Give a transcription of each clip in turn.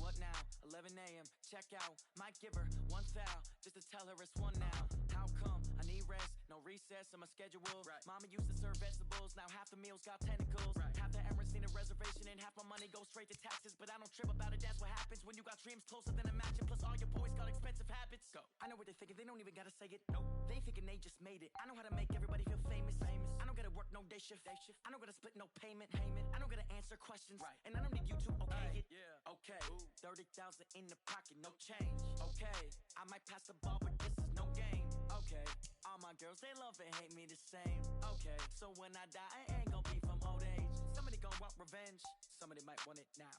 What now? 11 a.m. Check out. Might give her one foul just to tell her it's one now. How come? I need rest. No recess in my schedule. Right. Mama used to serve vegetables. Now half the meals got tentacles. Right. Half the Emirates need a reservation and half my money goes straight to taxes. But I don't trip about it. That's what happens when you got dreams closer than a mansion. Plus all your boys got expensive habits. Go. I know what they're thinking. They don't even gotta say it. Nope. They thinking they just made it. I know how to make everybody feel famous. I don't gotta work no day shift. I don't gotta split no payment. I don't gotta answer questions. Right. And I don't need you to okay it. Yeah. Okay. Ooh. 30,000 in the pocket, no change. Okay. I might pass the ball, but this is no game. Okay. All my girls, they love and hate me the same. Okay. So when I die, I ain't gonna be from old age. Somebody gon' want revenge. Somebody might want it now.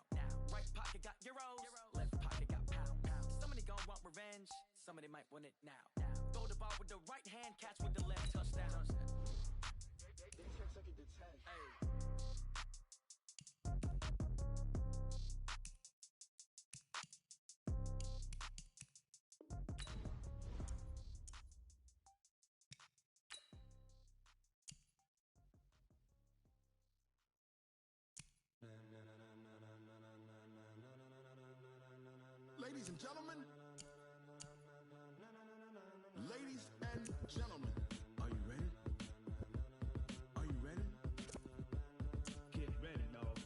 Right pocket got euros. Left pocket got pounds. Somebody gon' want revenge. Somebody might want it now. Throw the ball with the right hand, catch with the left, touchdown. Ladies and gentlemen, ladies and gentlemen, are you ready? Are you ready? Get ready, dog.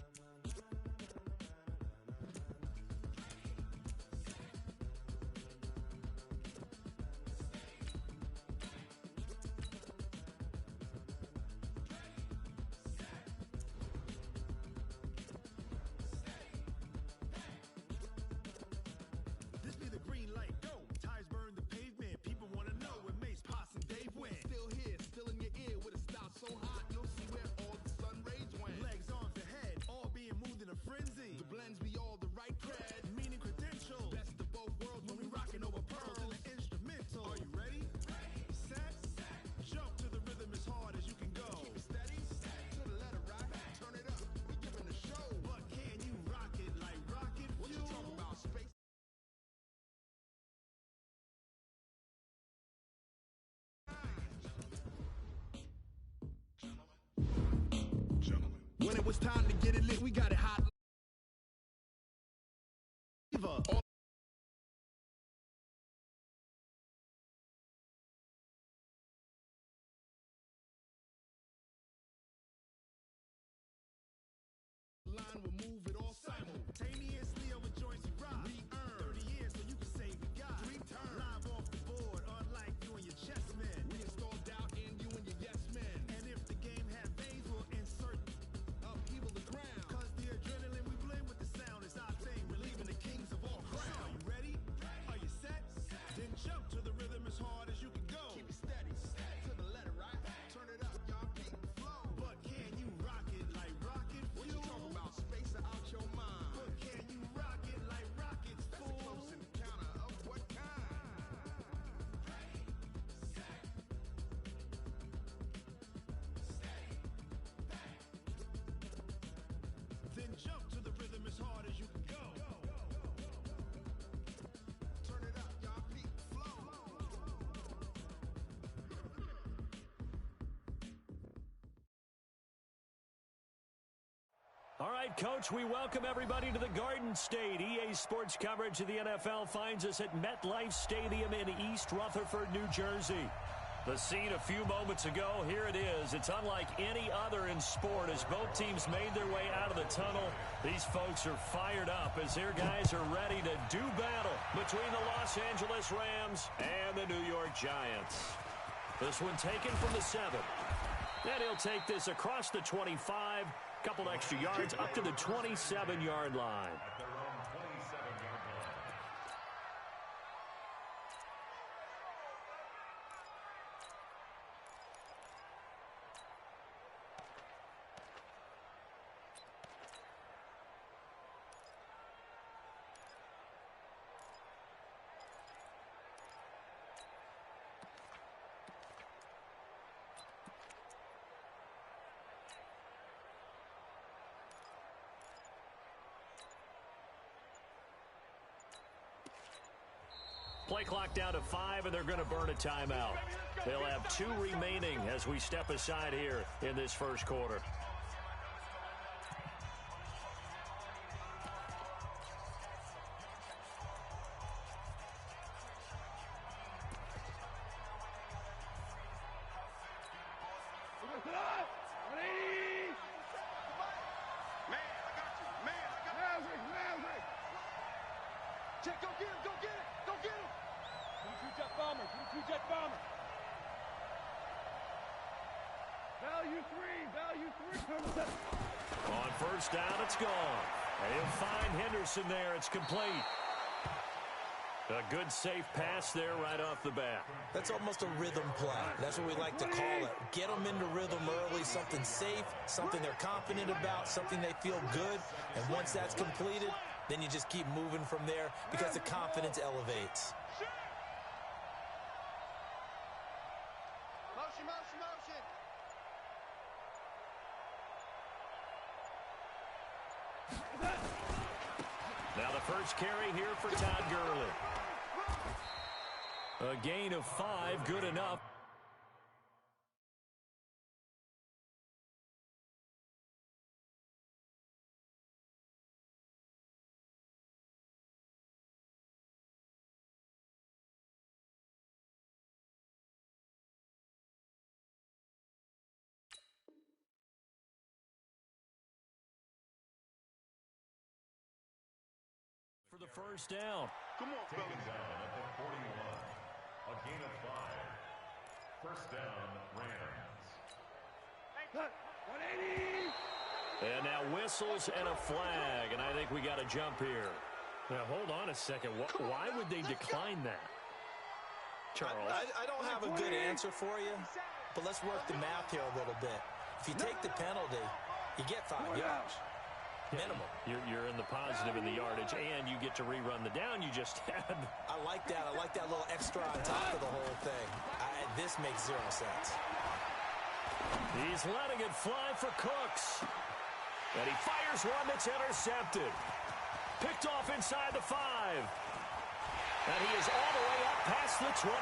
This be the green light, go. Tires burn the pavement. People wanna know where Mace, Pops, and Dave went. Still here, still in your ear with a style so hot, you'll see where all the sun rays went. Legs, arms, and head, all being moved in a frenzy. The blends be all the right cred, meaning credentials. Best of both worlds when we rockin' over pearls in the instrumental. Are you ready? Set, jump to the rhythm as hard as you can go. Keep it steady, to the letter right. Turn it up, we giving a show. But can you rock it like rocket fuel? What you talking about, space? When it was time to get it lit, we got it hot. Line will move it all simultaneously over joints we rock. We earn 30 years, so you can say we got 3 turns live off the board, unlike you and your chess men. We install doubt in you and your yes men. And if the game had veins, we'll insert upheaval the ground. Cause the adrenaline we blend with the sound is our thing. We're leaving the kings of all crowns. Are you ready? Are you set? Then jump to the rhythm as hard as you can go. Keep it steady, to the letter right. Turn it up, y'all keep the flow. But can you rock it like rocket fuel? What you talking about? Space out your mind. But can you rock it like rockets, fool? That's a close encounter of what kind? Then jump to the rhythm as hard as you can go. Turn it up, y'all peak flow. All right, Coach, we welcome everybody to the Garden State. EA Sports coverage of the NFL finds us at MetLife Stadium in East Rutherford, New Jersey. The scene a few moments ago, here it is. It's unlike any other in sport as both teams made their way out of the tunnel. These folks are fired up as their guys are ready to do battle between the Los Angeles Rams and the New York Giants. This one taken from the 7. And he'll take this across the 25, couple extra yards up to the 27-yard line. Play clock down to 5, and they're going to burn a timeout. They'll have 2 remaining as we step aside here in this first quarter. jet bomber. Value three. On first down, it's gone. They'll find Henderson there. It's complete. A good, safe pass there right off the bat. That's almost a rhythm play. That's what we like to call it. Get them into rhythm early, something safe, something they're confident about, something they feel good. And once that's completed, then you just keep moving from there because the confidence elevates. Motion. Now the first carry here for Todd Gurley. A gain of 5, good enough. For the first down. Come on, fellas. Taken down at the 41. A gain of 5. First down, Rams. 180. And now whistles and a flag, and I think we got a jump here. Now, hold on a second. Why would they decline that? Charles? I don't have a good answer for you, but let's work the math here a little bit. If you take the penalty, you get 5 yards. Minimum. You're in the positive in the yardage, and you get to rerun the down you just had. I like that. I like that little extra on top of the whole thing. This makes 0 sense. He's letting it fly for Cooks. And he fires one that's intercepted. Picked off inside the 5. And he is all the way up past the 25.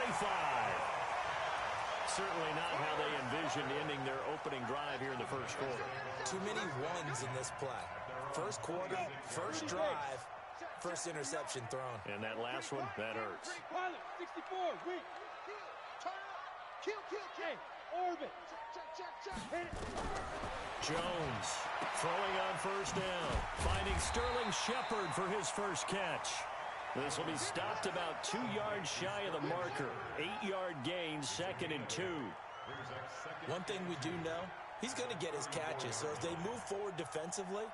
Certainly not how they envisioned ending their opening drive here in the first quarter. Too many ones in this play. First quarter, first drive, first interception thrown. And that last one, that hurts. Pilot, 64, weak. Kill. Hey, orbit. Hit it. Jones throwing on first down. Finding Sterling Shepard for his first catch. This will be stopped about 2 yards shy of the marker. 8-yard gain, 2nd and 2. One thing we do know, he's going to get his catches. So as they move forward defensively,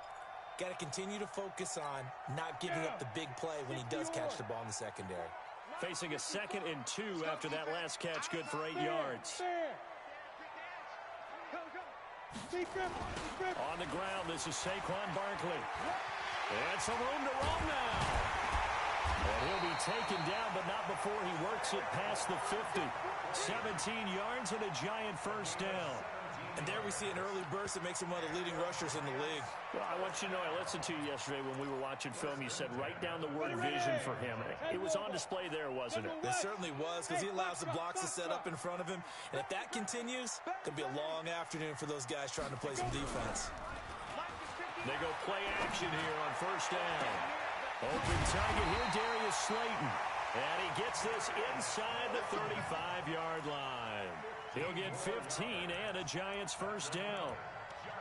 got to continue to focus on not giving up the big play when he does catch the ball in the secondary. Facing a 2nd and 2 after that last catch, good for 8 yards. On the ground, this is Saquon Barkley. And some room to roam now. And he'll be taken down, but not before he works it past the 50. 17 yards and a giant first down. And there we see an early burst that makes him one of the leading rushers in the league. Well, I want you to know, I listened to you yesterday when we were watching film. You said write down the word vision for him. It was on display there, wasn't it? It certainly was, because he allows the blocks to set up in front of him. And if that continues, it's going to be a long afternoon for those guys trying to play some defense. They go play action here on first down. Open target here, Darius Slayton. And he gets this inside the 35-yard line. He'll get 15 and a Giants first down.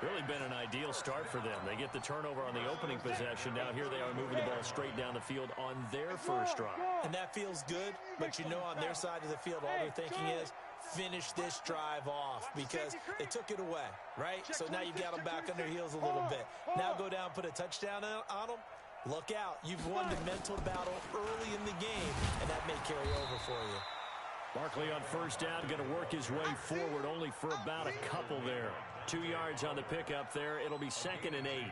Really been an ideal start for them. They get the turnover on the opening possession. Now here they are moving the ball straight down the field on their first drive. And that feels good, but you know on their side of the field all they're thinking is finish this drive off because they took it away, right? So now you got them back on their heels a little bit. Now go down, put a touchdown on them. Look out. You've won the mental battle early in the game, and that may carry over for you. Barkley on first down, going to work his way forward only for about a couple there. 2 yards on the pickup there. It'll be 2nd and 8.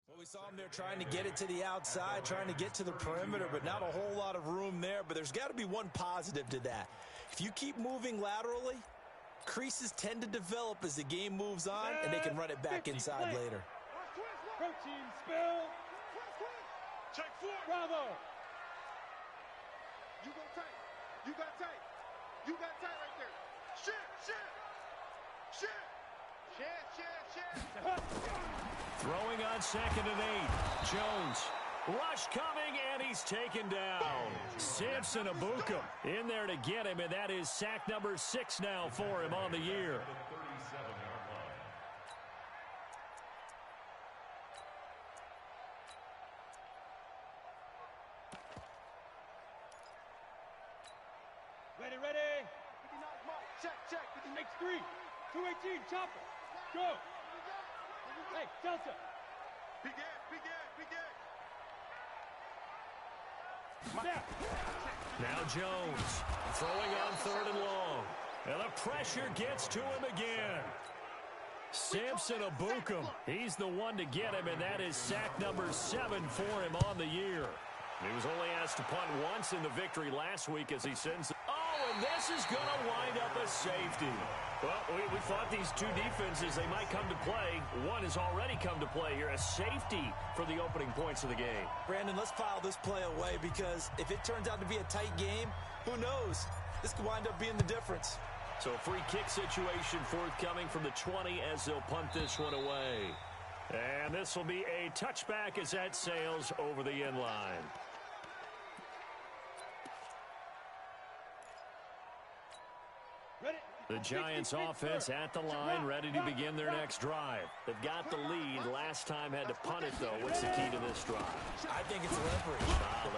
Well, we saw him there trying to get it to the outside, trying to get to the perimeter, but not a whole lot of room there. But there's got to be one positive to that. If you keep moving laterally, creases tend to develop as the game moves on, and they can run it back inside later. Protein spill. Check 4. Bravo. You go tight. You got tight. You got tight right there. Throwing on 2nd and 8. Jones. Rush coming, and he's taken down. Samson Ebukam in there to get him, and that is sack number 6 now for him on the year. Ready, ready. Check. Makes 3. 218, chopper. Go. Hey, Delta. Begin. Now Jones throwing on 3rd and long. And the pressure gets to him again. Samson Ebukam, he's the one to get him, and that is sack number 7 for him on the year. He was only asked to punt once in the victory last week as he sends it. Oh, and this is going to wind up a safety. Well, we thought these two defenses, they might come to play. One has already come to play here, a safety for the opening points of the game. Brandon, let's file this play away because if it turns out to be a tight game, who knows? This could wind up being the difference. So a free kick situation forthcoming from the 20 as they'll punt this one away. And this will be a touchback as that sails over the end line. The Giants offense at the line, ready to begin their next drive. They've got the lead. Last time had to punt it, though. What's the key to this drive? I think it's leverage.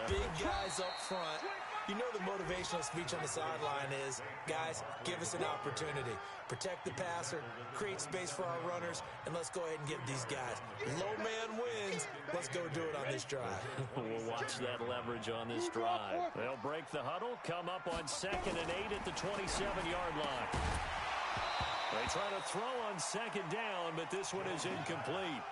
The big guys up front. You know the motivational speech on the sideline is, guys, give us an opportunity. Protect the passer, create space for our runners, and let's go ahead and give these guys. Low man wins. Let's go do it on this drive. We'll watch that leverage on this drive. They'll break the huddle, come up on 2nd and 8 at the 27-yard line. They try to throw on 2nd down, but this one is incomplete.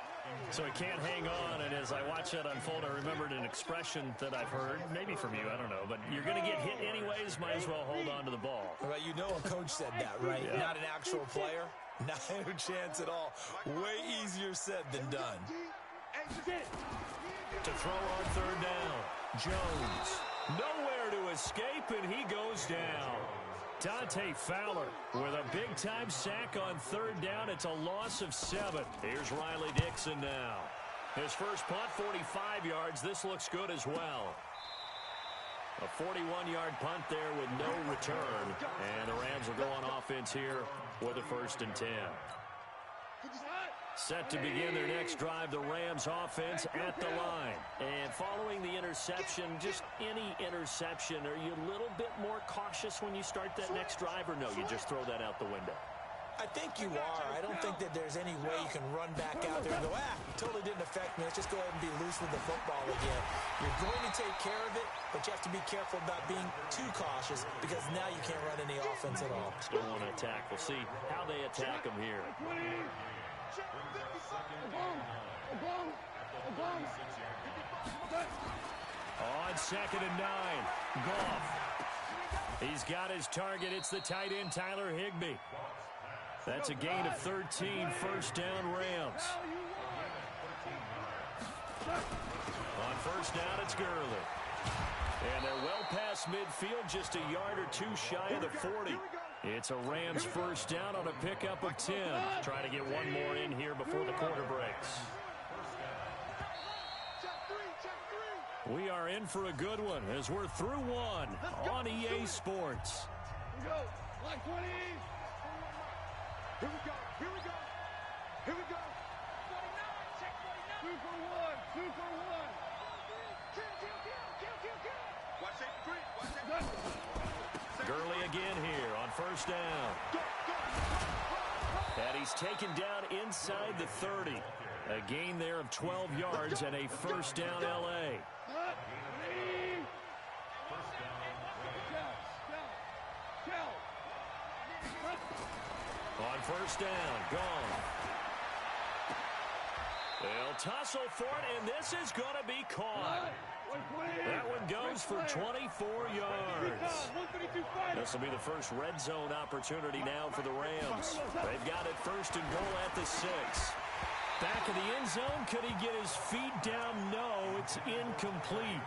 So he can't hang on, and as I watch that unfold, I remembered an expression that I've heard, maybe from you, I don't know, but you're going to get hit anyways, might as well hold on to the ball. Right, you know a coach said that, right? Yeah. Not an actual player. Not a chance at all. Way easier said than done. To throw on 3rd down, Jones. Nowhere to escape, and he goes down. Dante Fowler with a big-time sack on 3rd down. It's a loss of 7. Here's Riley Dixon now. His first punt, 45 yards. This looks good as well. A 41-yard punt there with no return. And the Rams will go on offense here with a 1st and 10. Set to begin their next drive, the Rams offense at the line. And following the interception, just any interception, are you a little bit more cautious when you start that next drive, or no, you just throw that out the window? I think you are. I don't think that there's any way you can run back out there and go, totally didn't affect me. Let's just go ahead and be loose with the football again. You're going to take care of it, but you have to be careful about being too cautious because now you can't run any offense at all. Still want to attack. We'll see how they attack them here. On 2nd and 9, Goff. He's got his target. It's the tight end, Tyler Higbee. That's a gain of 13, 1st down Rams. On 1st down, it's Gurley. And they're well past midfield, just a yard or 2 shy of the 40. It's a Rams 1st down on a pickup of 10. Trying to get one more in here before the quarter breaks. We are in for a good one as we're through one on EA Sports. Here we go. Line 20. Here we go. 49. Check 49. 2 for 1. 2 for 1. Kill. Watch it. Gurley again here on 1st down. And he's taken down inside the 30. A gain there of 12 yards and a 1st down LA. On 1st down, gone. They'll tussle for it, and this is going to be caught. That one goes for 24 yards. This will be the first red zone opportunity now for the Rams. They've got it 1st and goal at the 6. Back of the end zone, could he get his feet down? No, it's incomplete.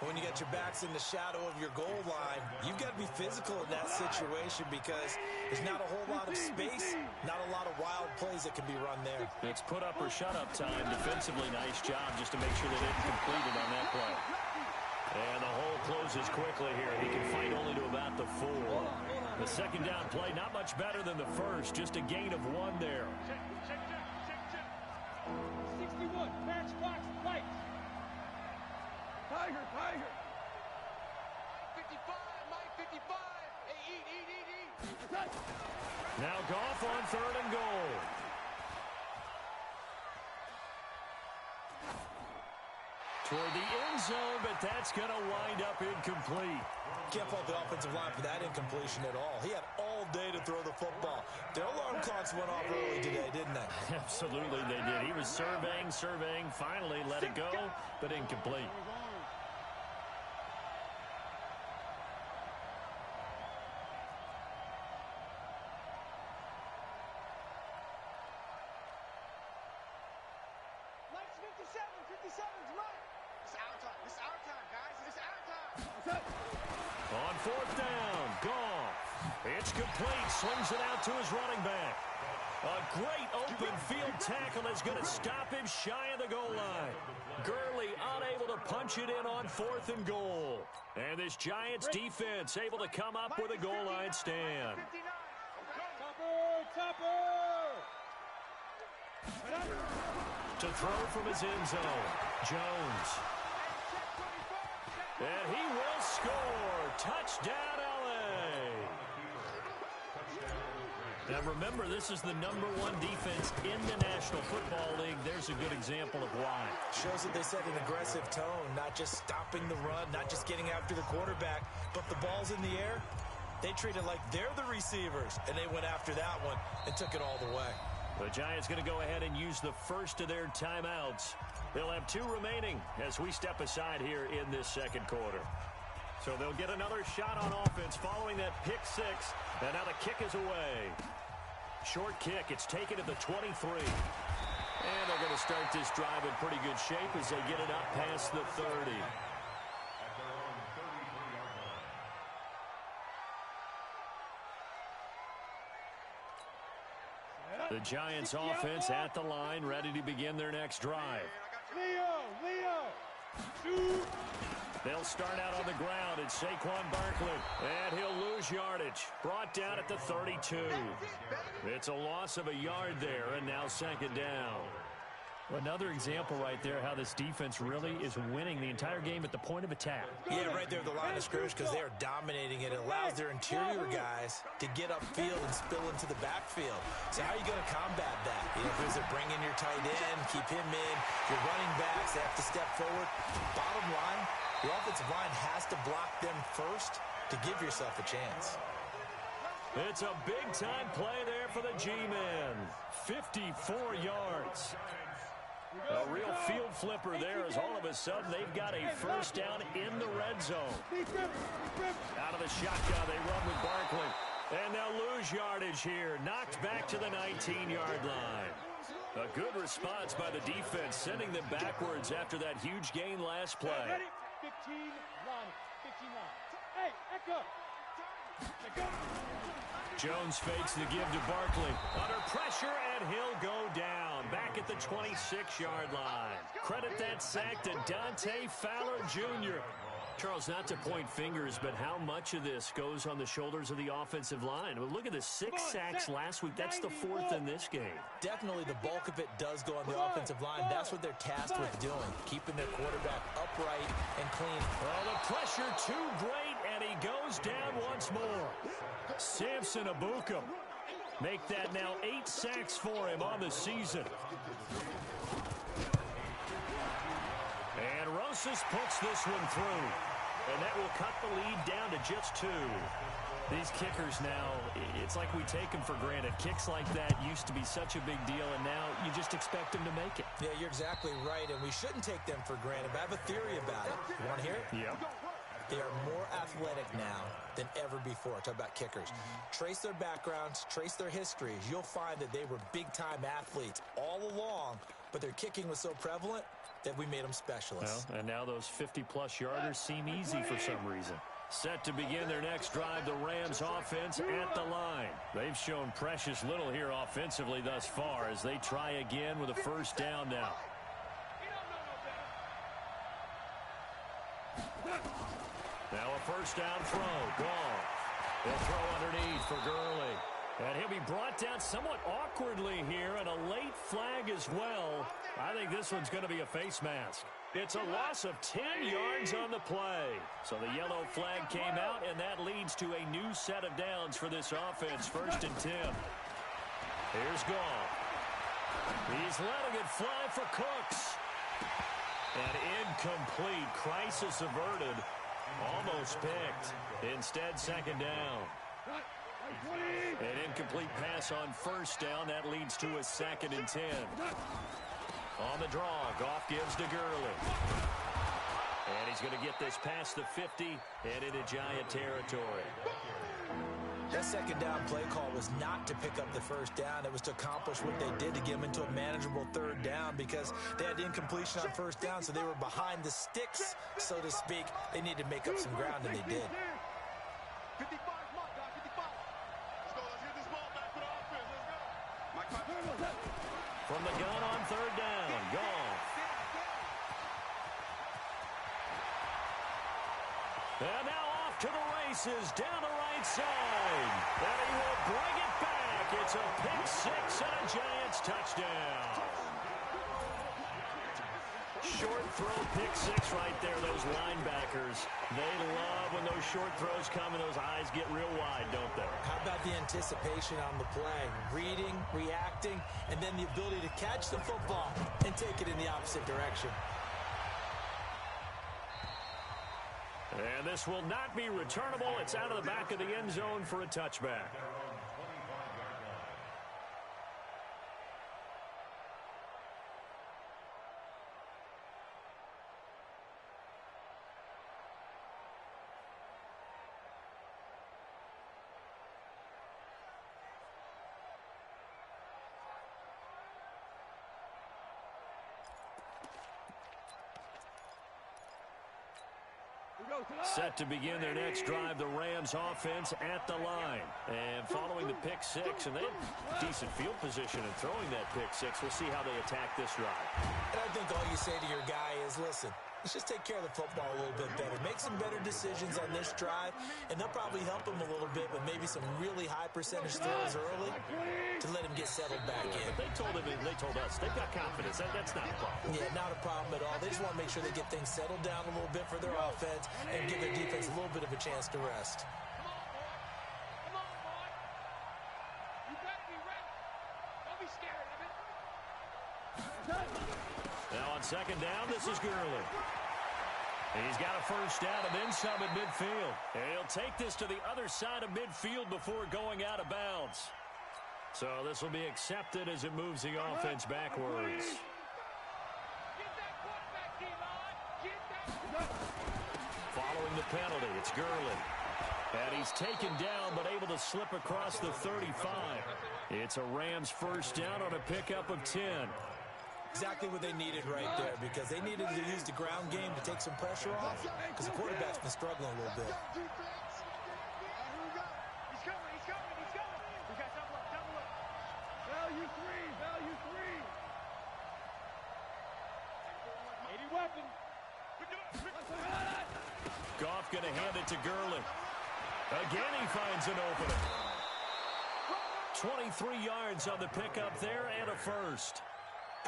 When you got your backs in the shadow of your goal line, you've got to be physical in that situation because there's not a whole lot of space, not a lot of wild plays that can be run there. It's put up or shut up time. Defensively, nice job just to make sure they didn't complete it on that play. And the hole closes quickly here. He can fight only to about the 4. The second down play, not much better than the first. Just a gain of 1 there. Check. 61, matchbox, light. Tiger. 55, Mike, 55. Hey, eat. Now Goff on 3rd and goal. Toward the end zone, but that's going to wind up incomplete. Can't fault the offensive line for that incompletion at all. He had all day to throw the football. Their alarm clocks went off early today, didn't they? Absolutely they did. He was surveying, finally let it go, but incomplete. Lights 57's right. This is our time, guys. This is our time. On 4th down, Goff. It's complete. Slings it out to his running back. A great open field tackle is going to stop him shy of the goal line. Gurley unable to punch it in on 4th and goal. And this Giants defense able to come up with a goal line stand. Topper! To throw from his end zone, Jones. And he will score. Touchdown, LA. Now remember, this is the #1 defense in the National Football League. There's a good example of why. Shows that they set an aggressive tone, not just stopping the run, not just getting after the quarterback, but the ball's in the air. They treat it like they're the receivers, and they went after that one and took it all the way. The Giants going to go ahead and use the first of their timeouts. They'll have 2 remaining as we step aside here in this second quarter. So they'll get another shot on offense following that pick 6. And now the kick is away. Short kick. It's taken at the 23. And they're going to start this drive in pretty good shape as they get it up past the 30. The Giants offense at the line, ready to begin their next drive. Leo! Shoot! They'll start out on the ground. It's Saquon Barkley. And he'll lose yardage. Brought down at the 32. It's a loss of a yard there, and now second down. Another example right there how this defense really is winning the entire game at the point of attack. Yeah, right there at the line of scrimmage because they are dominating it. It allows their interior guys to get upfield and spill into the backfield. So how are you going to combat that? You know, is it bring in your tight end, keep him in, your running backs, they have to step forward. Bottom line, the offensive line has to block them first to give yourself a chance. It's a big-time play there for the G-men. 54 yards. A real field flipper there as all of a sudden they've got a first down in the red zone. Out of the shotgun, they run with Barkley. And they'll lose yardage here. Knocked back to the 19-yard line. A good response by the defense, sending them backwards after that huge gain last play. 15 line. Hey, Echo! Jones fakes the give to Barkley. Under pressure, and he'll go down. Back at the 26-yard line. Credit that sack to Dante Fowler Jr. Charles, not to point fingers, but how much of this goes on the shoulders of the offensive line? Well, look at the 6 sacks last week. That's the 4th in this game. Definitely the bulk of it does go on the offensive line. That's what they're tasked with doing, keeping their quarterback upright and clean. Well, the pressure too great, and he goes down once more. Samson Abuka. Make that now 8 sacks for him on the season. And Rosas puts this one through. And that will cut the lead down to just 2. These kickers now, it's like we take them for granted. Kicks like that used to be such a big deal, and now you just expect them to make it. Yeah, you're exactly right, and we shouldn't take them for granted, but I have a theory about it. You want to hear it? Yep. They are more athletic now than ever before. Talk about kickers. Trace their backgrounds, trace their histories. You'll find that they were big-time athletes all along, but their kicking was so prevalent, that we made them specialists. Well, and now those 50-plus yarders seem easy for some reason. Set to begin their next drive, the Rams offense at the line. They've shown precious little here offensively thus far as they try again with a first down now. Now a first down throw. Goff. They'll throw underneath for Gurley. And he'll be brought down somewhat awkwardly here, and a late flag as well. I think this one's going to be a face mask. It's a loss of 10 yards on the play. So the yellow flag came out, and that leads to a new set of downs for this offense. First and 10. Here's Goff. He's letting it fly for Cooks. And incomplete. Crisis averted. Almost picked. Instead, second down. An incomplete pass on first down. That leads to a second and 10. On the draw, Goff gives to Gurley. And he's going to get this past the 50 and into Giant territory. That second down play call was not to pick up the first down. It was to accomplish what they did to get them into a manageable third down because they had incompletion on first down, so they were behind the sticks, so to speak. They needed to make up some ground, and they did. 55, come on, guys, 55. Let's go, let's get this ball back to the offense. Let's go. From the gun on third down, Goff. And now off to the races down the right side. And he will bring it back. It's a pick six and a Giants touchdown. Short throw pick six right there. Those linebackers, they love when those short throws come and those eyes get real wide, don't they? How about the anticipation on the play? Reading, reacting, and then the ability to catch the football and take it in the opposite direction. And this will not be returnable. It's out of the back of the end zone for a touchback. Set to begin their next drive, the Rams offense at the line. And following the pick six, and they have decent field position in throwing that pick six. We'll see how they attack this drive. And I think all you say to your guy is, listen, let's just take care of the football a little bit better. Make some better decisions on this drive, and they'll probably help him a little bit with maybe some really high percentage throws early to let him get settled back in. But they told us they've got confidence. That's not a problem. Yeah, not a problem at all. They just want to make sure they get things settled down a little bit for their offense and give their defense a little bit of a chance to rest. Come on, boy. You better be ready. Don't be scared of it. Now on second down, this is Gurley. He's got a first down and then some at midfield. And he'll take this to the other side of midfield before going out of bounds. So this will be accepted as it moves the offense backwards. Get that quarterback, D-line. Get that. Following the penalty, it's Gurley. And he's taken down but able to slip across the 35. It's a Rams first down on a pickup of 10. Exactly what they needed right there because they needed to use the ground game to take some pressure off because the quarterback's been struggling a little bit. He's coming. We got double up. Value three. 80 weapon. Goff going to hand it to Gurley. Again, he finds an opening. 23 yards on the pickup there and a first.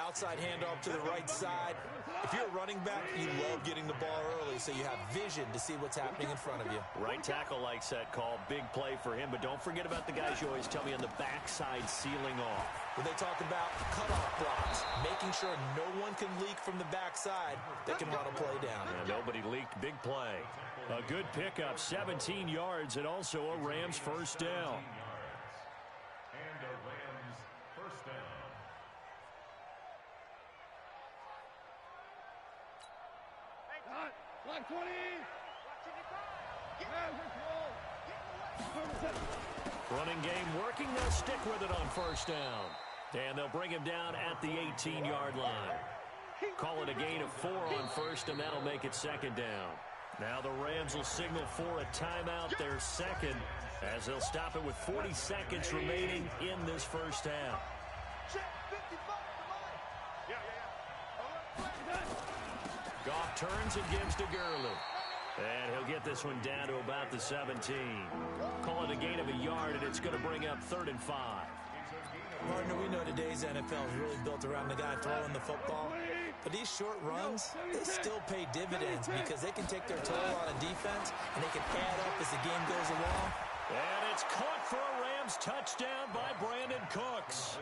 Outside handoff to the right side. If you're a running back, you love getting the ball early so you have vision to see what's happening in front of you. Right tackle likes that call. Big play for him, but don't forget about the guys you always tell me on the backside sealing off. When they talk about cutoff blocks, making sure no one can leak from the backside that can run a play down. Yeah, nobody leaked. Big play. A good pickup, 17 yards, and also a Rams first down. And a Rams first down. Black 20. Running game working. They'll stick with it on first down. And they'll bring him down at the 18-yard line. Call it a gain of 4 on first, and that'll make it second down. Now the Rams will signal for a timeout, their second, as they'll stop it with 40 seconds remaining in this first half. Goff turns and gives to Gurley. And he'll get this one down to about the 17. Call it a gain of a yard, and it's going to bring up 3rd and 5. Partner, we know today's NFL is really built around the guy throwing the football. But these short runs, they still pay dividends because they can take their toll on a defense, and they can add up as the game goes along. And it's caught for a Rams touchdown by Brandon Cooks.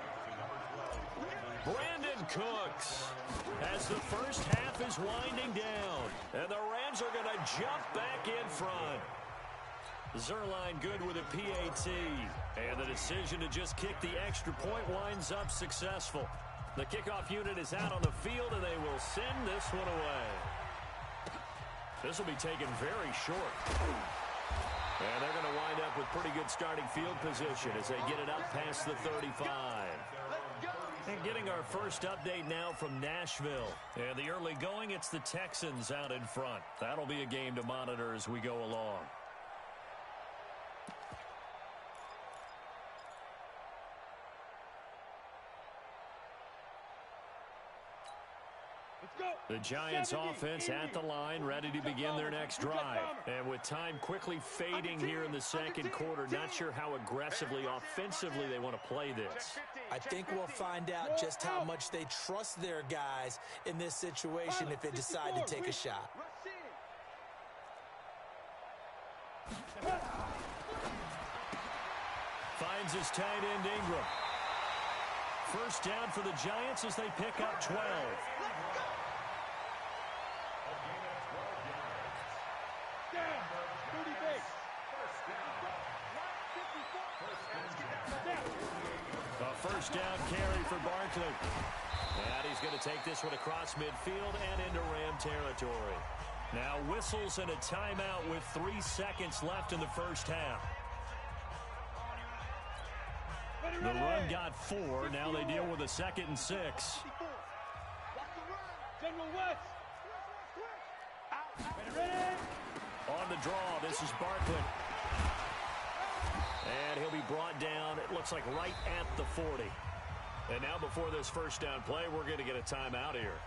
Brandon Cooks, as the first half is winding down, and the Rams are going to jump back in front. Zerline good with a PAT, and the decision to just kick the extra point winds up successful. The kickoff unit is out on the field, and they will send this one away. This will be taken very short. And they're going to wind up with pretty good starting field position as they get it up past the 35. And getting our first update now from Nashville. And the early going, it's the Texans out in front. That'll be a game to monitor as we go along. The Giants offense at the line, ready to begin their next drive. And with time quickly fading here in the second quarter, not sure how aggressively, offensively they want to play this. I think we'll find out just how much they trust their guys in this situation if they decide to take a shot. Finds his tight end Ingram. First down for the Giants as they pick up 12. A first down carry for Barkley. And he's going to take this one across midfield and into Ram territory. Now whistles and a timeout with 3 seconds left in the first half. The run got 4. Now they deal with a 2nd and 6. On the draw, this is Barkley. And he'll be brought down, it looks like right at the 40. And now before this first down play, we're going to get a timeout here.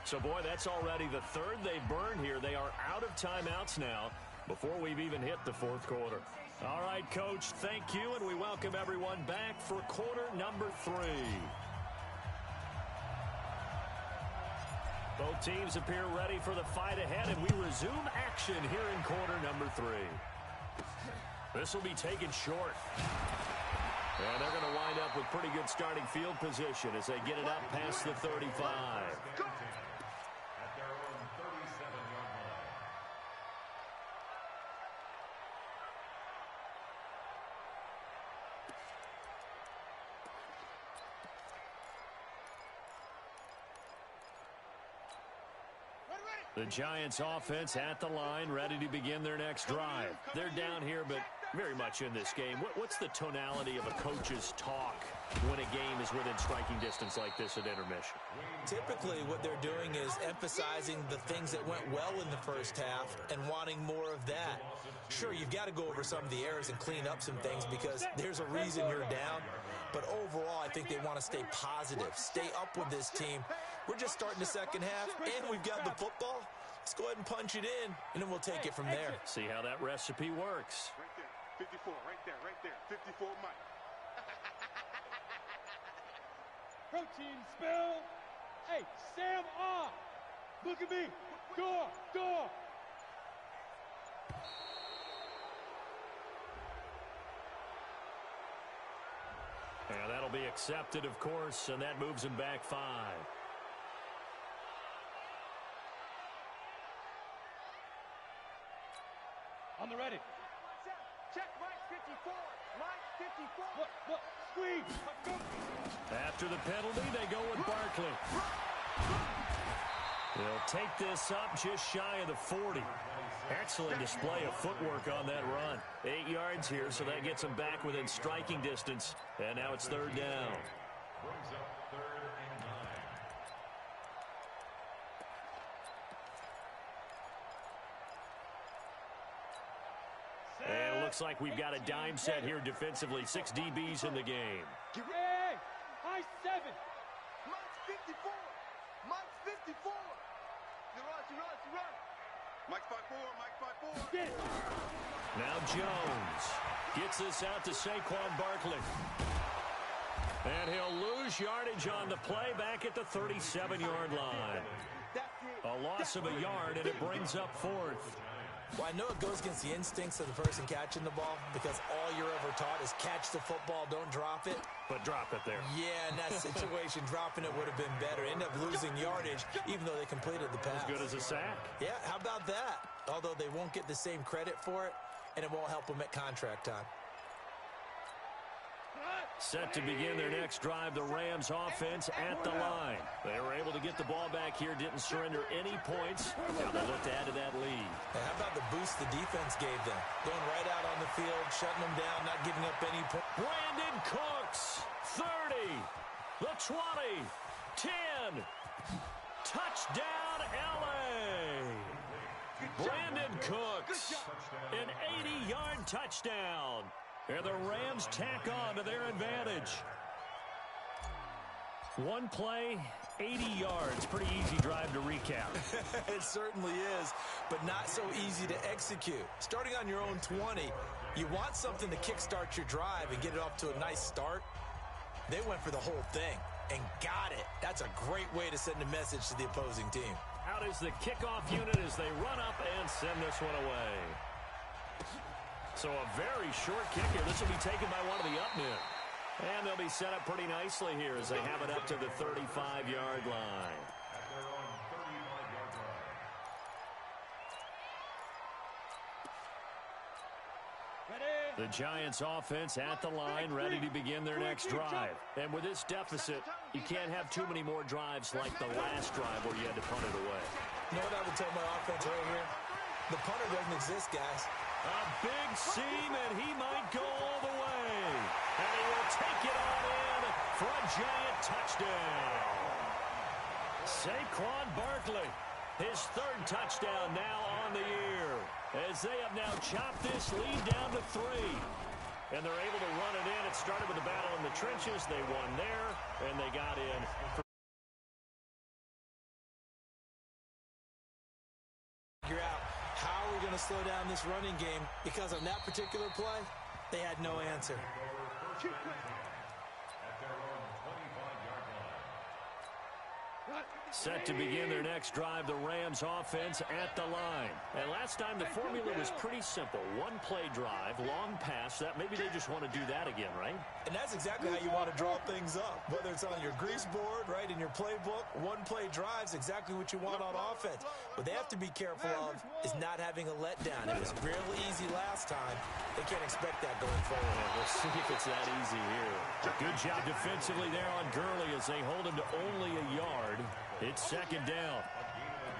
So, boy, that's already the 3rd they've burned here. They are out of timeouts now before we've even hit the 4th quarter. All right, Coach, thank you, and we welcome everyone back for quarter number 3. Both teams appear ready for the fight ahead, and we resume action here in quarter number 3. This will be taken short. And they're going to wind up with pretty good starting field position as they get it up past the 35. At their own 37-yard line. The Giants offense at the line, ready to begin their next drive. They're down here, but very much in this game. What's the tonality of a coach's talk when a game is within striking distance like this at intermission? Typically, what they're doing is emphasizing the things that went well in the first half and wanting more of that. Sure, you've got to go over some of the errors and clean up some things because there's a reason you're down. But overall, I think they want to stay positive, stay up with this team. We're just starting the second half, and we've got the football. Let's go ahead and punch it in, and then we'll take it from there. See how that recipe works. Right there, 54, right there, 54 Mike. Protein spill. Hey, Sam off. Look at me. Door. And that'll be accepted, of course, and that moves him back 5. On the ready. Check Mike 54. Mike 54. Look, squeeze. After the penalty, they go with Barkley. They'll take this up just shy of the 40. Excellent display of footwork on that run. 8 yards here, so that gets them back within striking distance. And now it's 3rd down. Brings up 3rd and 9. Looks like we've got a dime set here defensively. 6 DBs in the game. Hey, high 7. Mike's 54. Mike's 54. You run. Mike's 5'4", Mike's 5'4". Get it. Now Jones gets this out to Saquon Barkley. And he'll lose yardage on the play back at the 37-yard line. A loss of a yard, and it brings up 4th. Well, I know it goes against the instincts of the person catching the ball because all you're ever taught is catch the football, don't drop it. But drop it there. Yeah, in that situation, dropping it would have been better. End up losing yardage, even though they completed the pass. As good as a sack. Yeah, how about that? Although they won't get the same credit for it, and it won't help them at contract time. Set to begin their next drive, the Rams offense at the line. They were able to get the ball back here, didn't surrender any points. Now they look to add to that lead. Hey, how about the boost the defense gave them? Going right out on the field, shutting them down, not giving up any points. Brandon Cooks, 30, the 20, 10. Touchdown, L.A. Brandon Cooks, an 80-yard touchdown. And the Rams tack on to their advantage. One play, 80 yards. Pretty easy drive to recap. It certainly is, but not so easy to execute. Starting on your own 20, you want something to kickstart your drive and get it off to a nice start. They went for the whole thing and got it. That's a great way to send a message to the opposing team. Out is the kickoff unit as they run up and send this one away. So a very short kick here. This will be taken by one of the up men. And they'll be set up pretty nicely here as they have it up to the 35-yard line. At their own 35-yard line. The Giants offense at the line, ready to begin their next drive. And with this deficit, you can't have too many more drives like the last drive where you had to punt it away. You know what I would tell my offense right here? The punter doesn't exist, guys. A big seam, and he might go all the way. And he will take it on in for a giant touchdown. Saquon Barkley, his 3rd touchdown now on the year, as they have now chopped this lead down to 3. And they're able to run it in. It started with a battle in the trenches. They won there, and they got in. Figure out how we're going to slow down this running game because on that particular play, they had no answer. At their own 25-yard line. Set to begin their next drive, the Rams offense at the line. And last time the formula was pretty simple. One play drive, long pass. That maybe they just want to do that again, right? And that's exactly how you want to draw things up. Whether it's on your grease board, right, in your playbook, one play drive is exactly what you want on offense. What they have to be careful of is not having a letdown. It was real easy last time. They can't expect that going forward. Yeah, we'll see if it's that easy here. Good job defensively there on Gurley as they hold him to only a yard. It's 2nd down.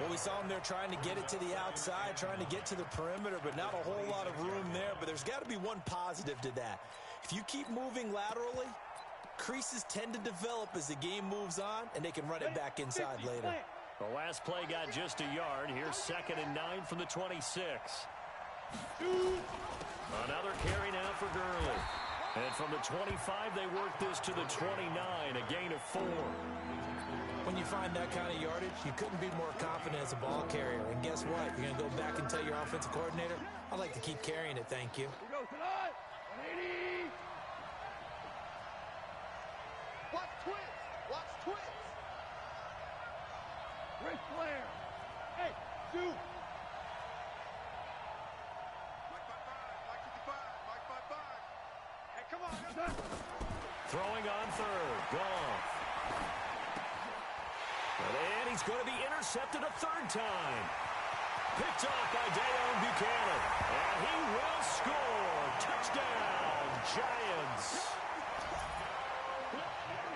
Well, we saw them there trying to get it to the outside, trying to get to the perimeter, but not a whole lot of room there. But there's got to be one positive to that. If you keep moving laterally, creases tend to develop as the game moves on, and they can run it back inside later. The last play got just a yard. Here's 2nd and 9 from the 26. Another carry now for Gurley. And from the 25, they work this to the 29, a gain of 4. When you find that kind of yardage, you couldn't be more confident as a ball carrier. And guess what? You're going to go back and tell your offensive coordinator, I'd like to keep carrying it, thank you. Here goes tonight. 180. Watch twins. Watch twins. Ric Flair. Hey, shoot. Mike 5'5", Mike 55, Mike 5'5". Hey, come on. Throwing on 3rd. Goff. And he's going to be intercepted a 3rd time. Picked off by Dayon Buchanan. And he will score. Touchdown, Giants.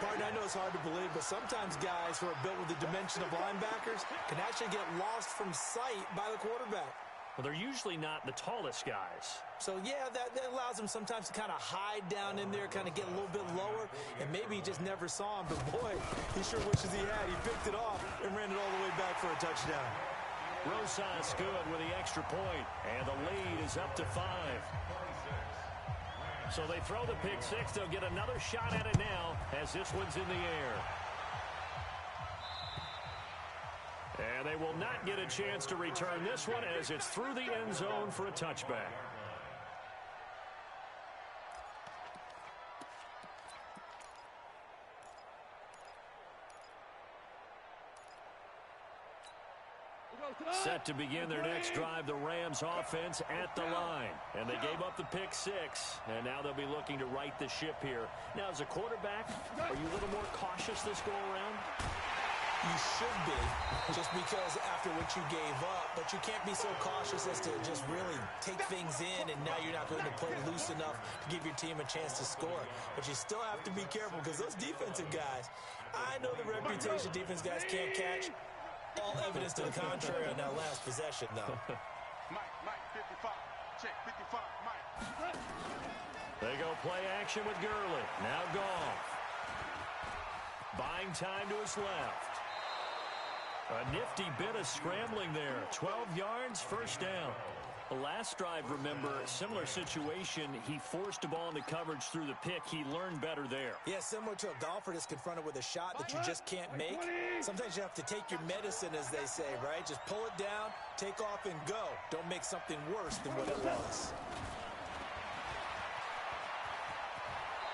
Pardon, I know it's hard to believe, but sometimes guys who are built with the dimension of linebackers can actually get lost from sight by the quarterback. Well, they're usually not the tallest guys. So, yeah, that allows them sometimes to kind of hide down in there, kind of get a little bit lower, and maybe he just never saw him. But, boy, he sure wishes he had. He picked it off and ran it all the way back for a touchdown. Rosas good with the extra point, and the lead is up to 5. So they throw the pick six. They'll get another shot at it now as this one's in the air. And they will not get a chance to return this one as it's through the end zone for a touchback. Set to begin their next drive, the Rams offense at the line. And they gave up the pick six, and now they'll be looking to right the ship here. Now, as a quarterback, are you a little more cautious this go-around? You should be, just because after what you gave up, but you can't be so cautious as to just really take things in, and now you're not going to play loose enough to give your team a chance to score. But you still have to be careful because those defensive guys, I know the reputation defense guys can't catch. All evidence to the contrary on that last possession, though. Mike, 55. Check, 55, Mike. They go play action with Gurley. Now Goff. Buying time to his left. A nifty bit of scrambling there. 12 yards, first down. The last drive, remember, similar situation. He forced a ball into coverage through the pick. He learned better there. Yeah, similar to a golfer that's confronted with a shot that you just can't make. Sometimes you have to take your medicine, as they say, right? Just pull it down, take off, and go. Don't make something worse than what it was.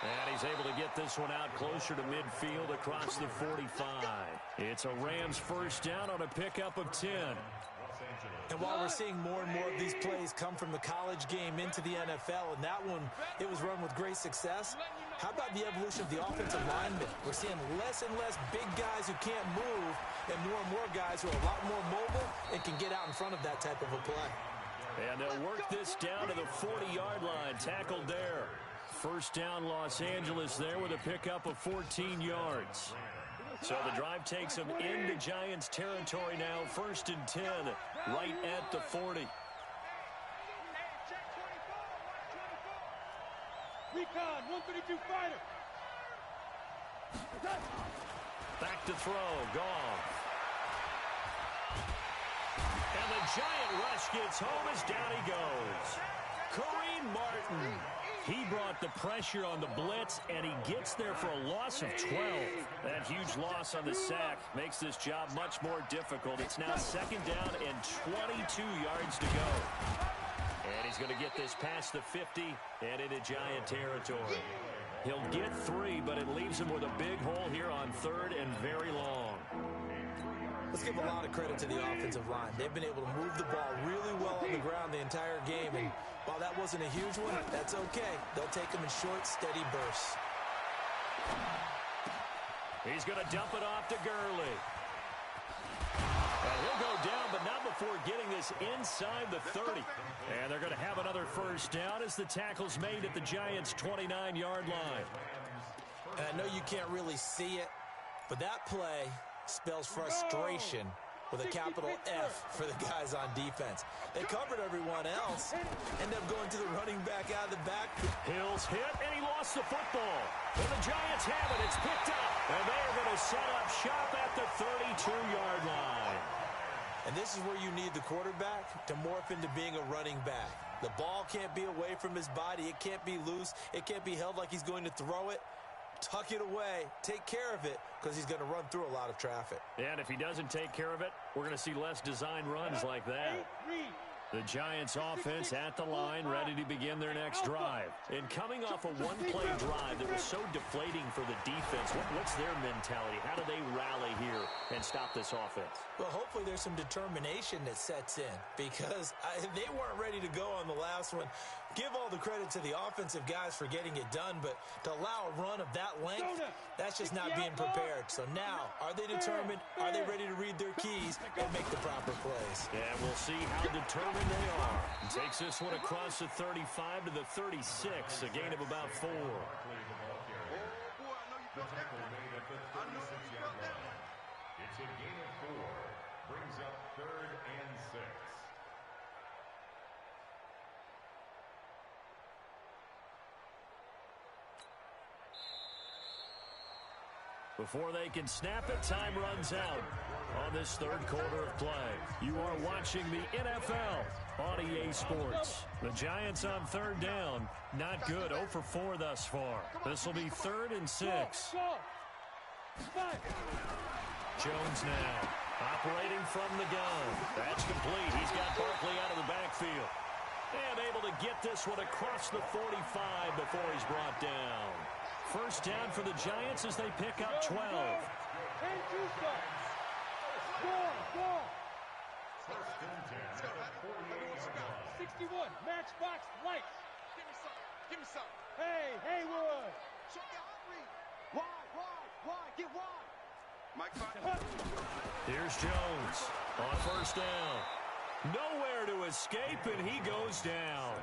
And he's able to get this one out closer to midfield across the 45. It's a Rams first down on a pickup of 10. And while we're seeing more and more of these plays come from the college game into the NFL, and that one, it was run with great success, how about the evolution of the offensive linemen? We're seeing less and less big guys who can't move and more guys who are a lot more mobile and can get out in front of that type of a play. And they'll work this down to the 40-yard line, tackled there. First down, Los Angeles there with a pickup of 14 yards. So the drive takes them into Giants territory now, first and 10, right at the 40. Recon, 132 fighter. Back to throw, Goff. And the Giant rush gets home as down he goes. Kareem Martin. He brought the pressure on the blitz, and he gets there for a loss of 12. That huge loss on the sack makes this job much more difficult. It's now second down and 22 yards to go. And he's going to get this past the 50 and into Giant territory. He'll get 3, but it leaves him with a big hole here on third and very long. Let's give a lot of credit to the offensive line. They've been able to move the ball really well on the ground the entire game. And while that wasn't a huge one, that's okay. They'll take them in short, steady bursts. He's going to dump it off to Gurley. And he'll go down, but not before getting this inside the 30. And they're going to have another first down as the tackle's made at the Giants' 29-yard line. And I know you can't really see it, but that play spells frustration with a capital F for the guys on defense. They covered everyone else, end up going to the running back out of the backfield. Hill's hit, and he lost the football. And the Giants have it. It's picked up. And they are going to set up shop at the 32-yard line. And this is where you need the quarterback to morph into being a running back. The ball can't be away from his body. It can't be loose. It can't be held like he's going to throw it. Tuck it away, take care of it, because he's going to run through a lot of traffic. And if he doesn't take care of it, we're going to see less design runs like that. The Giants offense at the line, ready to begin their next drive. And coming off a one-play drive that was so deflating for the defense, what's their mentality? How do they rally here and stop this offense? Well, hopefully there's some determination that sets in, because they weren't ready to go on the last one. Give all the credit to the offensive guys for getting it done, but to allow a run of that length, that's just not being prepared. So now, are they determined? Are they ready to read their keys and make the proper plays? And we'll see how determined they are. He takes this one across the 35 to the 36, a gain of about 4. The tackle made at the 36-yard line. It's a gain of 4. Brings up third and 6. Before they can snap it, time runs out on this third quarter of play. You are watching the NFL on EA Sports. The Giants on third down. Not good. 0 for 4 thus far. This will be 3rd and 6. Jones now operating from the gun. That's complete. He's got Barkley out of the backfield. And able to get this one across the 45 before he's brought down. First down for the Giants as they pick up 12. 61, matchbox lights. Give me some. Hey, Haywood. Show me wide. Get wide. Mike, Here's Jones on first down. Nowhere to escape, and he goes down.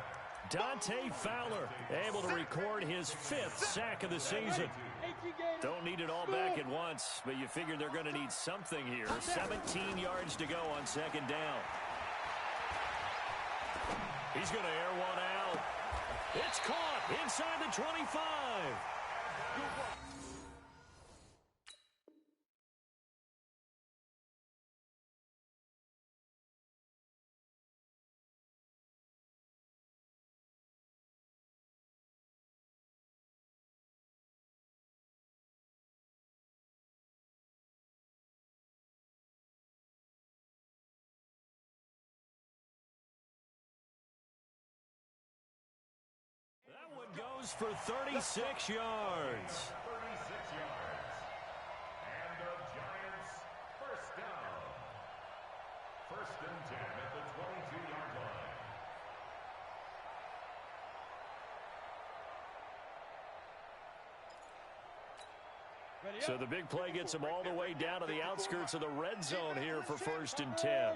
Dante Fowler able to record his 5th sack of the season. Don't need it all back at once, but you figure they're going to need something here. 17 yards to go on second down. He's going to air one out. It's caught inside the 25. That one goes for 36 yards. 36 yards. And the Giants first down. 1st and 10 at the 22-yard line. So the big play gets them all the way down to the outskirts of the red zone here for 1st and 10.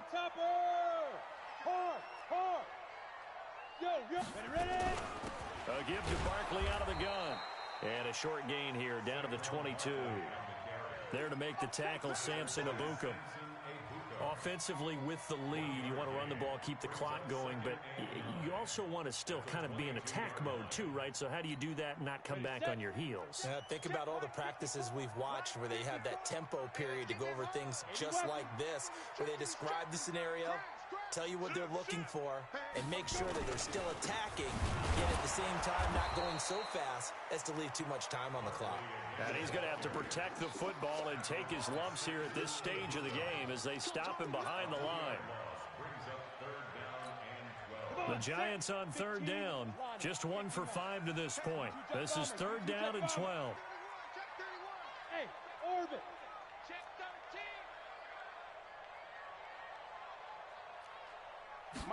Ready? A give to Barkley out of the gun. And a short gain here down to the 22. There to make the tackle, Samson Abuka. Offensively with the lead, you want to run the ball, keep the clock going, but you also want to still kind of be in attack mode too, right? So how do you do that and not come back on your heels? Think about all the practices we've watched where they have that tempo period to go over things just like this, where they describe the scenario, tell you what they're looking for, and make sure that they're still attacking, yet at the same time not going so fast as to leave too much time on the clock. And he's going to have to protect the football and take his lumps here at this stage of the game as they stop him behind the line. The Giants on third down, just 1 for 5 to this point. This is 3rd down and 12. Hey, orbit. Check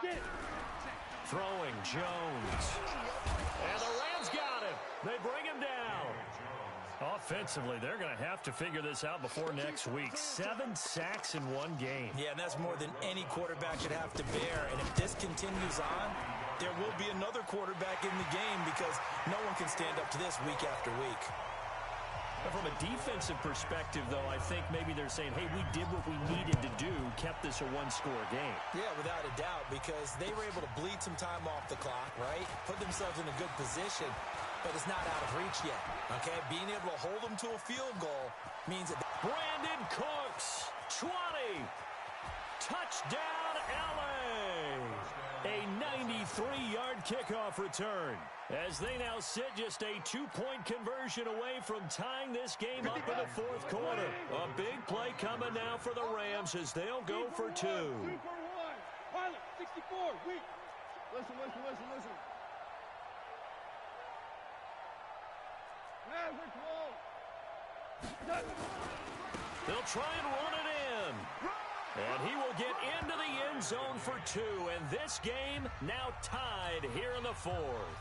13. Throwing Jones. And the Rams got him. They bring him down. Offensively, they're going to have to figure this out before next week. 7 sacks in 1 game. Yeah, and that's more than any quarterback should have to bear. And if this continues on, there will be another quarterback in the game because no one can stand up to this week after week. From a defensive perspective, though, I think maybe they're saying, hey, we did what we needed to do, kept this a 1-score game. Yeah, without a doubt, because they were able to bleed some time off the clock, right? Put themselves in a good position, but it's not out of reach yet, okay? Being able to hold them to a field goal means that... Brandon Cooks, 20. Touchdown, L.A. A 93-yard kickoff return as they now sit just a 2-point conversion away from tying this game up in the 4th quarter. A big play coming now for the Rams as they'll go for 2. 2 for 1. Pilot, 64, weak. Listen. Man, we're close. They'll try and run it in. And he will get into the end zone for 2. And this game now tied here in the 4th.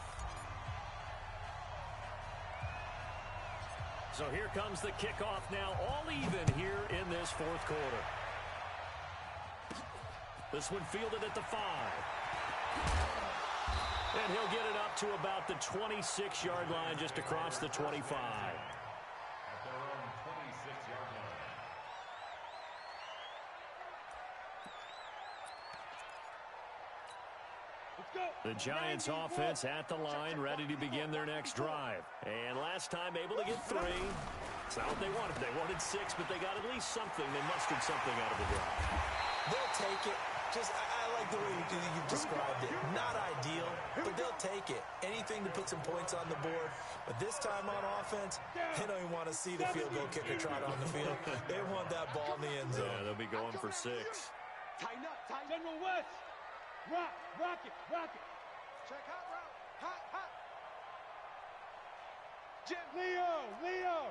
So here comes the kickoff now, all even here in this 4th quarter. This one fielded at the 5. And he'll get it up to about the 26-yard line, just across the 25. The Giants offense at the line, ready to begin their next drive. And last time able to get 3. It's not what they wanted. They wanted 6, but they got at least something. They mustered something out of the drive. They'll take it. I like the way you described it. Not ideal, but they'll take it. Anything to put some points on the board. But this time on offense, they don't even want to see the field goal kicker trot on the field. They want that ball in the end zone. Yeah, they'll be going for 6. Tighten up, tighten. General West. Rock it. Check hot route. Hot. Jim. Leo.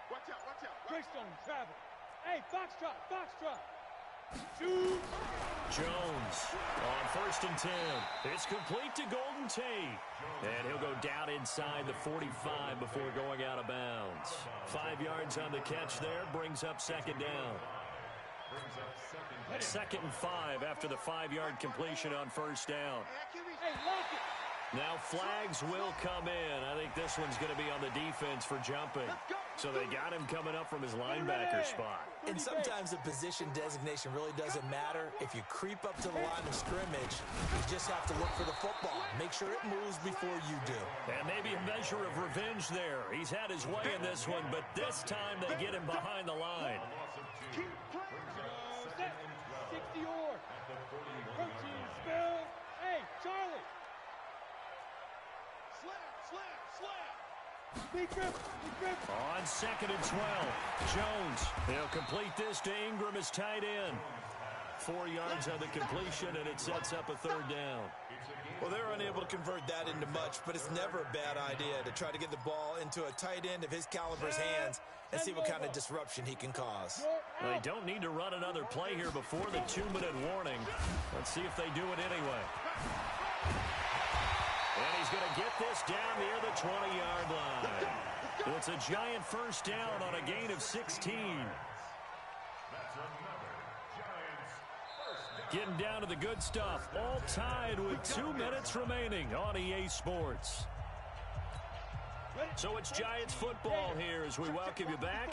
Watch out. Greystone, travel. Hey, foxtrot. Shoot. Jones on 1st and 10. It's complete to Golden Tate. And he'll go down inside the 45 before going out of bounds. 5 yards on the catch there, brings up 2nd down. 2nd and 5 after the 5-yard completion on 1st down. Hey, lock it. Now flags will come in. I think this one's going to be on the defense for jumping. So they got him coming up from his linebacker spot. And sometimes the position designation really doesn't matter. If you creep up to the line of scrimmage, you just have to look for the football. Make sure it moves before you do. And maybe a measure of revenge there. He's had his way in this one, but this time they get him behind the line. Keep playing. 60 or. Protein spell. Hey, Charlie. Slam. Big grip. On 2nd and 12, Jones. He'll complete this to Ingram as tight end. 4 yards on the completion, and it sets up a 3rd down. Well, they're unable to convert that into much, but it's never a bad idea to try to get the ball into a tight end of his caliber's hands and see what kind of disruption he can cause. Well, they don't need to run another play here before the 2-minute warning. Let's see if they do it anyway. And he's going to get this down near the 20-yard line. It's a giant 1st down on a gain of 16. Getting down to the good stuff. All tied with 2 minutes remaining on EA Sports. So it's Giants football here as we welcome you back.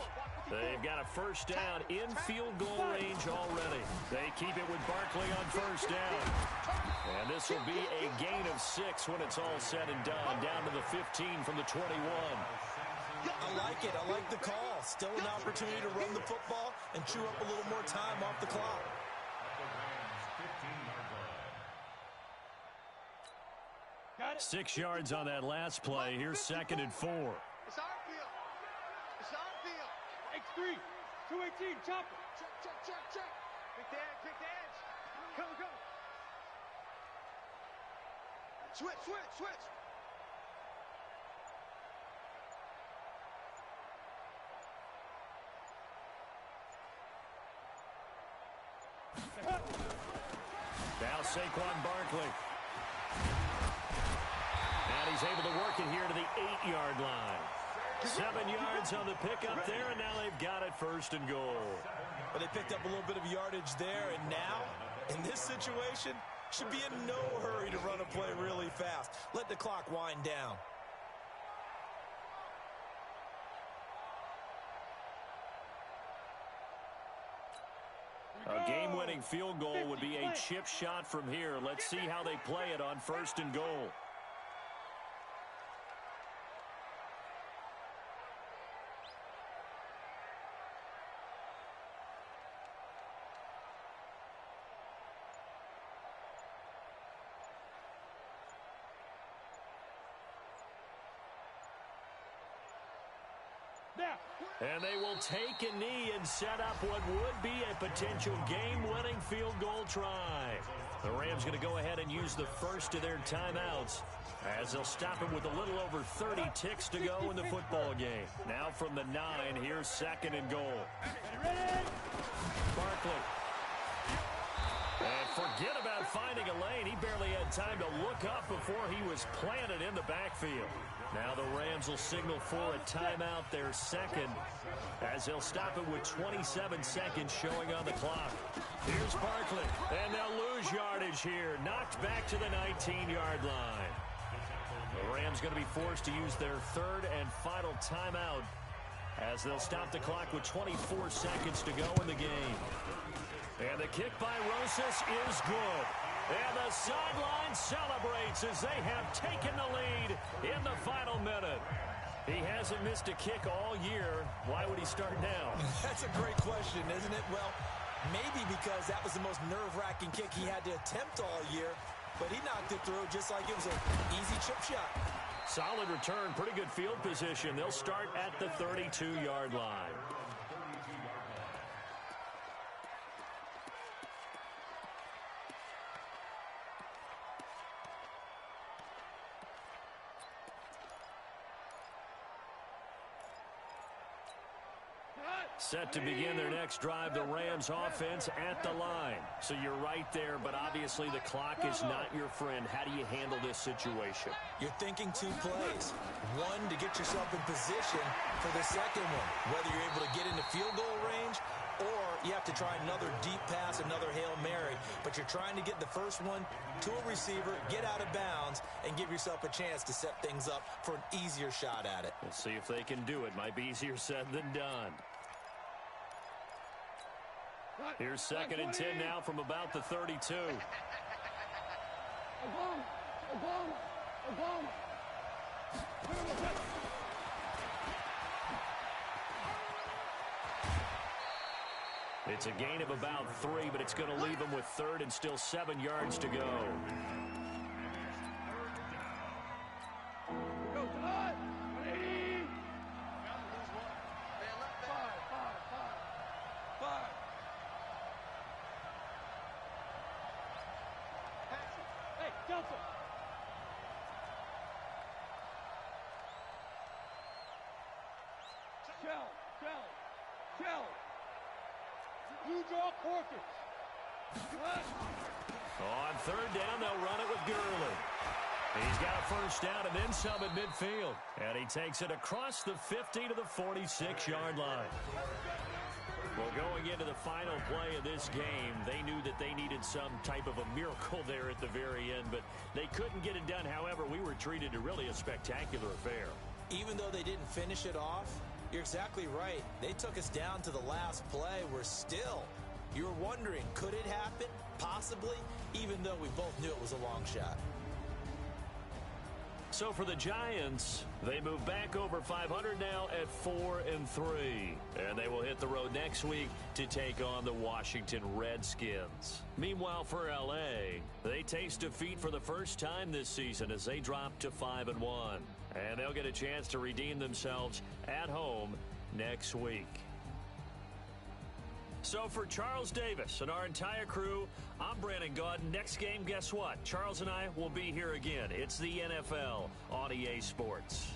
They've got a 1st down in field goal range already. They keep it with Barkley on 1st down. And this will be a gain of 6 when it's all said and done. Down to the 15 from the 21. I like it. I like the call. Still an opportunity to run the football and chew up a little more time off the clock. 6 yards on that last play. Here's 2nd and 4. It's our field. X3. 218. Chopper. Check. Kick the edge. Go. Switch. Now Saquon Barkley. And he's able to work it here to the 8-yard line. 7 yards on the pickup there, and now they've got it 1st and goal. But they picked up a little bit of yardage there, and now, in this situation, should be in no hurry to run a play really fast. Let the clock wind down. A game-winning field goal would be a chip shot from here. Let's see how they play it on 1st and goal. And they will take a knee and set up what would be a potential game-winning field goal try. The Rams going to go ahead and use the first of their timeouts as they'll stop him with a little over 30 ticks to go in the football game. Now from the 9, here's 2nd and goal. Barkley. And forget about finding a lane. He barely had time to look up before he was planted in the backfield. Now the Rams will signal for a timeout, their 2nd, as they'll stop it with 27 seconds showing on the clock. Here's Barkley, and they'll lose yardage here. Knocked back to the 19-yard line. The Rams going to be forced to use their 3rd and final timeout as they'll stop the clock with 24 seconds to go in the game. And the kick by Rosas is good. And the sideline celebrates as they have taken the lead in the final minute. He hasn't missed a kick all year. Why would he start now? That's a great question, isn't it? Well, maybe because that was the most nerve-wracking kick he had to attempt all year, but he knocked it through just like it was an easy chip shot. Solid return, pretty good field position. They'll start at the 32-yard line. Set to begin their next drive, the Rams offense at the line. So you're right there, but obviously the clock is not your friend. How do you handle this situation? You're thinking two plays. One, to get yourself in position for the second one, whether you're able to get into field goal range or you have to try another deep pass, another Hail Mary. But you're trying to get the first one to a receiver, get out of bounds, and give yourself a chance to set things up for an easier shot at it. We'll see if they can do it. Might be easier said than done. Here's 2nd and 10 now from about the 32. It's a gain of about 3, but it's going to leave them with 3rd and still 7 yards to go. On 3rd down, they'll run it with Gurley. He's got a first down and then some at midfield. And he takes it across the 50 to the 46-yard line. Well, going into the final play of this game, they knew that they needed some type of a miracle there at the very end, but they couldn't get it done. However, we were treated to really a spectacular affair. Even though they didn't finish it off, you're exactly right. They took us down to the last play. We're still, you were wondering, could it happen? Possibly, even though we both knew it was a long shot. So for the Giants, they move back over 500 now at 4-3. And they will hit the road next week to take on the Washington Redskins. Meanwhile, for LA, they taste defeat for the first time this season as they drop to 5-1. And they'll get a chance to redeem themselves at home next week. So for Charles Davis and our entire crew, I'm Brandon Gaudin. Next game, guess what? Charles and I will be here again. It's the NFL on EA Sports.